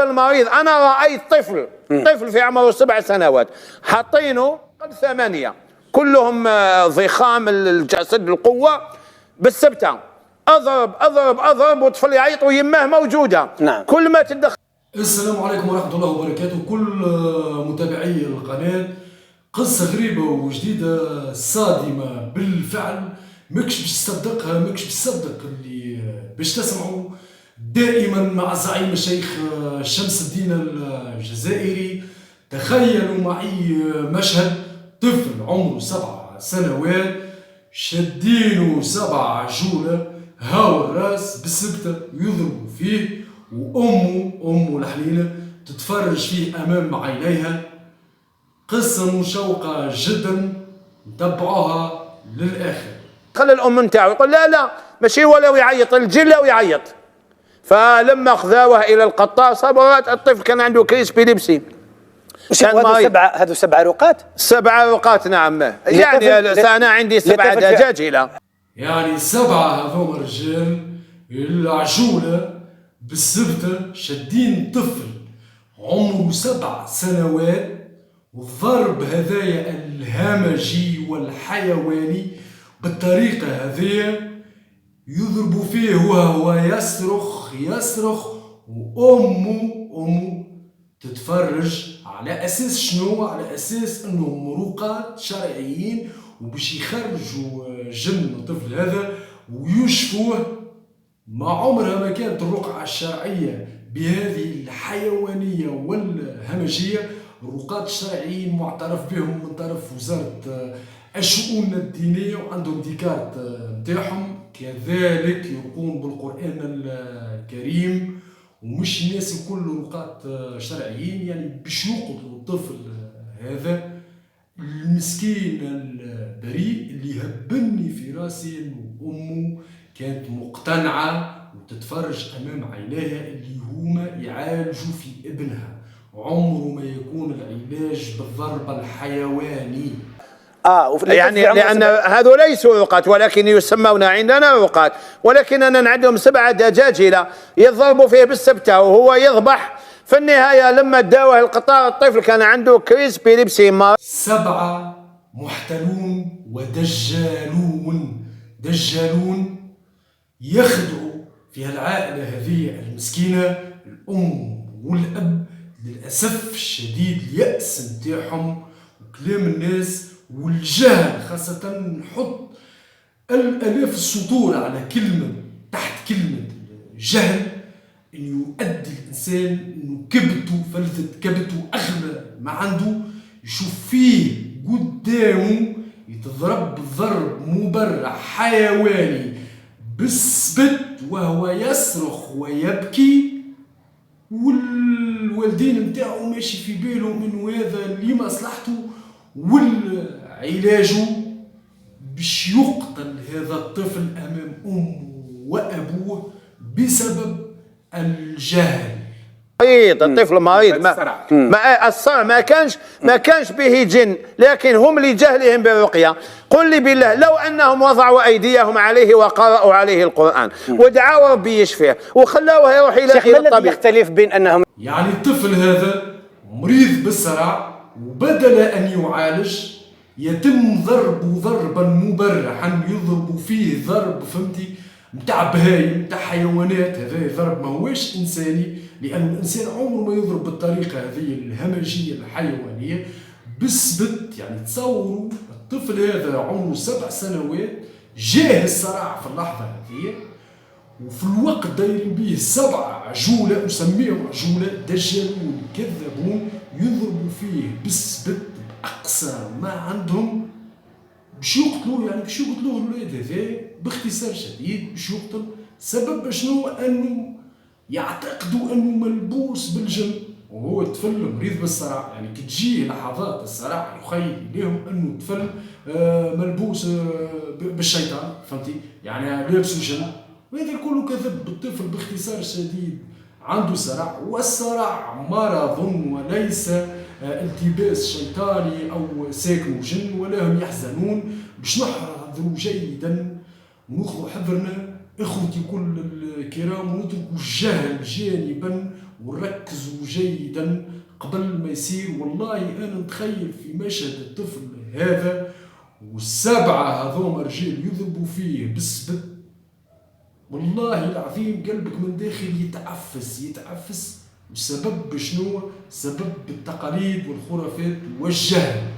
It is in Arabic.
المريض. أنا رأيت طفل في عمره 7 سنوات حاطينه قبل 8 كلهم ضخام الجسد القوة بالسبتة، أضرب وطفل يعيط ويماه موجودة. نعم. كل ما تدخل. السلام عليكم ورحمة الله وبركاته. كل متابعي القناة، قصة غريبة وجديدة صادمة بالفعل، ماكش باش تصدقها، ماكش باش تصدق اللي باش تسمعوا دائما مع زعيم الشيخ شمس الدين الجزائري. تخيلوا معي مشهد: طفل عمره 7 سنوات شدينه 7 عجولة هاو الراس بالسبتة يضربوا فيه، وأمه الحليلة تتفرج فيه أمام عينيها. قصة مشوقة جدا، نتبعوها للآخر. خلى الأم نتاعو يقول لا ماشي ولا يعيط الجلة ويعيط. فلما خذاوه إلى القطار صبرت، الطفل كان عنده كريس بيليبسي. هذو 7 رقات؟ 7 رقات نعم. يعني أنا عندي 7 دجاجلة. يعني 7 هذوما رجال العجولة بالسبتة شادين طفل عمره 7 سنوات، والضرب هذايا الهمجي والحيواني بالطريقة هذيا، يضربوا فيه وهو يصرخ وأمه تتفرج. على أساس شنو؟ على أساس أنهم رقاة شرعيين وباش يخرجوا جن الطفل هذا ويشفوه. ما عمرها ما كانت الرقعة الشرعية بهذه الحيوانية والهمجية. الرقاة الشرعيين معترف بهم من طرف وزارة الشؤون الدينية وعندهم ديكارت متاعهم، كذلك يرقون بالقرآن الكريم، ومش الناس الكل رقاة شرعيين. يعني باش يقتلوا الطفل هذا المسكين البريء اللي هبني في راسي انه امه كانت مقتنعة وتتفرج امام عينيها اللي هما يعالجوا في ابنها. عمره ما يكون العلاج بالضرب الحيواني. يعني لأن هذو ليسوا رقاة ولكن يسمون عندنا رقاة، ولكن أنا عندهم 7 دجاجلة يضربوا فيه بالسبتة وهو يذبح. في النهاية لما داوه القطار الطفل كان عنده كريس بيليبسي. 7 محتلون دجالون يخدعوا في العائلة هذه المسكينة، الأم والأب. للأسف الشديد اليأس نتاعهم وكلام الناس والجهل، خاصة نحط الآلاف السطور على كلمة تحت كلمة جهل، أن يؤدي الإنسان أنه فلذة كبته أغلى ما عنده، يشوف فيه قدامه يتضرب ضرب مبرح حيواني بالسبت وهو يصرخ ويبكي، والوالدين نتاعو ماشي في بالهم انه هذا لمصلحته والعلاجه باش يقتل هذا الطفل امام امه وابوه بسبب الجهل. الطفل مريض. الصرع ما كانش به جن، لكن هم لجهلهم بالرقية. قل لي بالله لو أنهم وضعوا أيديهم عليه وقرأوا عليه القرآن ودعوا ربي يشفيه وخلوه يروح إلى الطبيب. يختلف بين أنهم يعني الطفل هذا مريض بالصرع، وبدل أن يعالج يتم ضربه ضربا مبرحا، يضربوا فيه ضرب فهمتي متاع بهايم متاع حيوانات. هذا ضرب ما هوش إنساني، لأن الإنسان عمره ما يضرب بالطريقة هذه الهمجية الحيوانية بالسبت. يعني تصوروا الطفل هذا عمره 7 سنوات جاه الصراع في اللحظة هذه، وفي الوقت دايرين به 7 عجولة، نسميهم عجولة دجالون كذابون، يضربوا فيه بالسبت بأقصى ما عندهم باش يقتلوه. يعني باش يقتلوه الولاد هذا باختصار شديد، باش يقتل. سبب شنو؟ انه يعتقدوا انه ملبوس بالجن وهو طفل مريض بالصرع. يعني كي تجيه لحظات الصرع يخيل اليهم انه طفل ملبوس بالشيطان، فهمتي؟ يعني لابس الجن، وهذا كله كذب. الطفل باختصار شديد عنده صرع، والصرع مرض وليس التباس شيطاني او ساكن جن، ولا هم يحزنون. باش نحذروا جيدا وناخذوا حذرنا اخوتي كل الكرام، ونتركوا الجهل جانبا وركزوا جيدا قبل ما يصير. والله أنا نتخيل في مشهد الطفل هذا والسبعة هذوما رجال يضربوا فيه بالسبت، والله العظيم قلبك من داخل يتعفس. بسبب شنو؟ سبب التقاليد والخرافات والجهل.